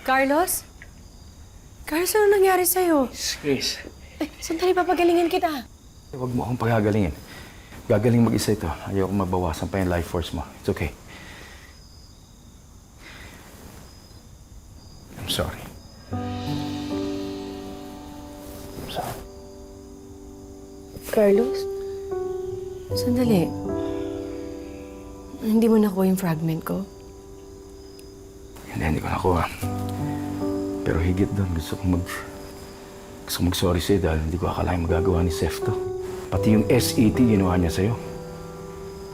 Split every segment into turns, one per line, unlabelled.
Carlos? Carlos, ano nangyari sa'yo?
Grace,
Sandali, papagalingin kita.
huwag mo akong pagagalingin. Gagaling mag-isa ito. Ayoko mabawasan pa yung life force mo. It's okay. I'm sorry. I'm sorry.
Carlos? Sandali. Hindi mo nakuha yung fragment ko?
Hindi ko nakuha. Pero higit doon, gusto kong mag-sorry sa'yo dahil hindi ko akalain magagawa ni Seth to. Pati yung SET ginawa niya sa'yo.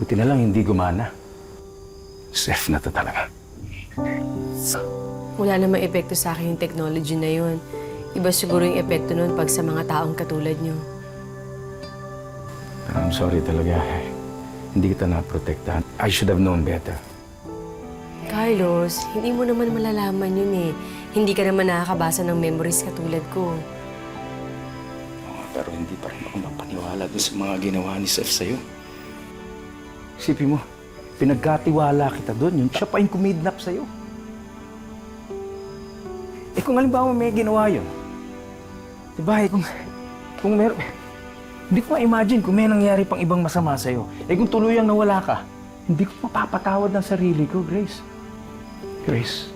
Buti na lang hindi gumana. Seth na to talaga.
Wala namang epekto sa akin yung technology na yun. Iba siguro yung epekto nun pag sa mga taong katulad nyo.
Pero I'm sorry talaga. Hindi kita naprotektahan. I should have known better.
Carlos, hindi mo naman malalaman yun eh. Hindi ka naman nakakabasa ng memories katulad ko.
Oo, pero hindi pa rin ako mapaniwala doon sa mga ginawa ni Seth sa'yo. Isipin mo, pinagkatiwala kita doon. Yung siya pa yung kumidnap sa'yo. Eh kung halimbawa may ginawa yun, diba kung meron... Hindi ko ma-imagine kung may nangyari pang ibang masama sa'yo. Eh kung tuluyang nawala ka, hindi ko mapapatawad ng sarili ko, Grace. Grace,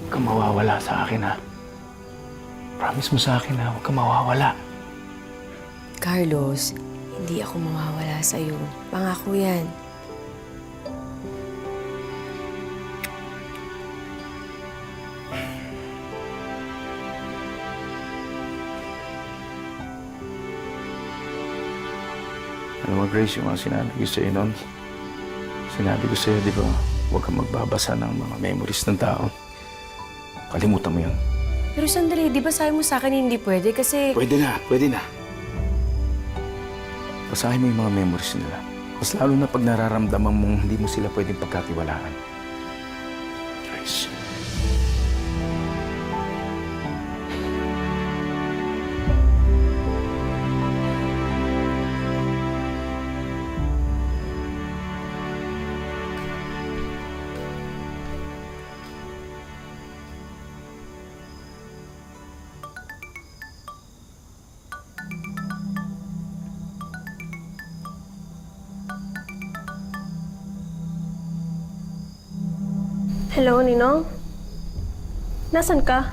huwag kang mawawala sa akin, ha? Promise mo sa akin, ha? Huwag kang mawawala.
Carlos, hindi ako mawawala sa'yo. Pangako yan.
Alam mo, Grace, yung mga sinabi ko sa'yo noon, sinabi ko sa'yo, di ba, huwag kang magbabasa ng mga memories ng tao. Kalimutan mo yun.
Pero sandali, di ba sabi mo sa akin hindi pwede kasi...
Pwede na, pwede na. Basahin mo yung mga memories nila. Mas lalo na pag nararamdaman mong hindi mo sila pwedeng pagkatiwalaan. Grace.
Hello, Ninong? Nasaan ka?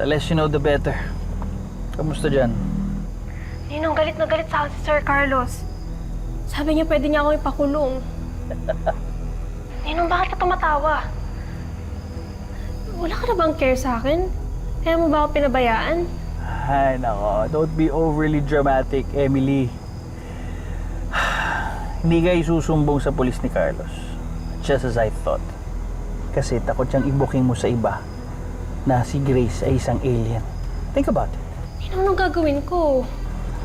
The less you know, the better. Kamusta dyan?
Ninong, galit na galit sa akin si Sir Carlos. Sabi niya pwede niya akong ipakulong. Ninong, bakit ka tumatawa? Wala ka na bang care sa akin? Kaya mo ba ako pinabayaan?
Ay, nako. Don't be overly dramatic, Emily. Hindi ka isusumbong sa pulis ni Carlos. Just as I thought. Kasi takot siyang i-booking mo sa iba na si Grace ay isang alien. Think about it.
Ninong, anong gagawin ko?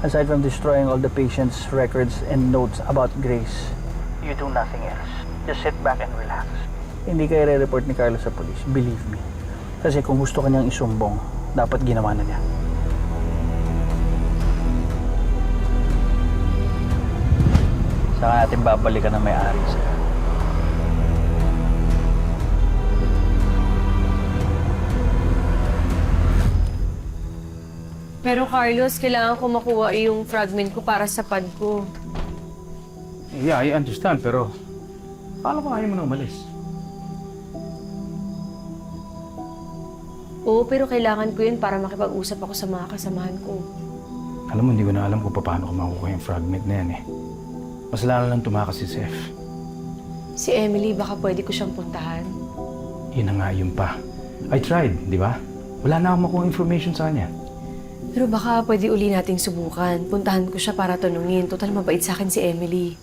Aside from destroying all the patient's records and notes about Grace, you do nothing else. Just sit back and relax. Hindi ka i-report ni Carlos sa pulis. Believe me. Kasi kung gusto kanyang isumbong, dapat ginawa na niya. Saka natin babalikan ng may-ari sa'yo.
Pero Carlos, kailangan ko makuha yung fragment ko para sa pad ko.
Yeah, I understand, pero paano kung ayaw mo na umalis?
Oo, pero kailangan ko yun para makipag-usap ako sa mga kasamahan ko.
Alam mo, hindi ko na alam kung paano ko makukuha yung fragment na yan, eh. Mas lalo lang tumakas si Seth.
Si Emily, baka pwede ko siyang puntahan.
Yun na nga yun pa. I tried, di ba? Wala na akong makuha information sa kanya.
Pero baka pwede uli nating subukan. Puntahan ko siya para tanungin. Total, mabait sa akin si Emily.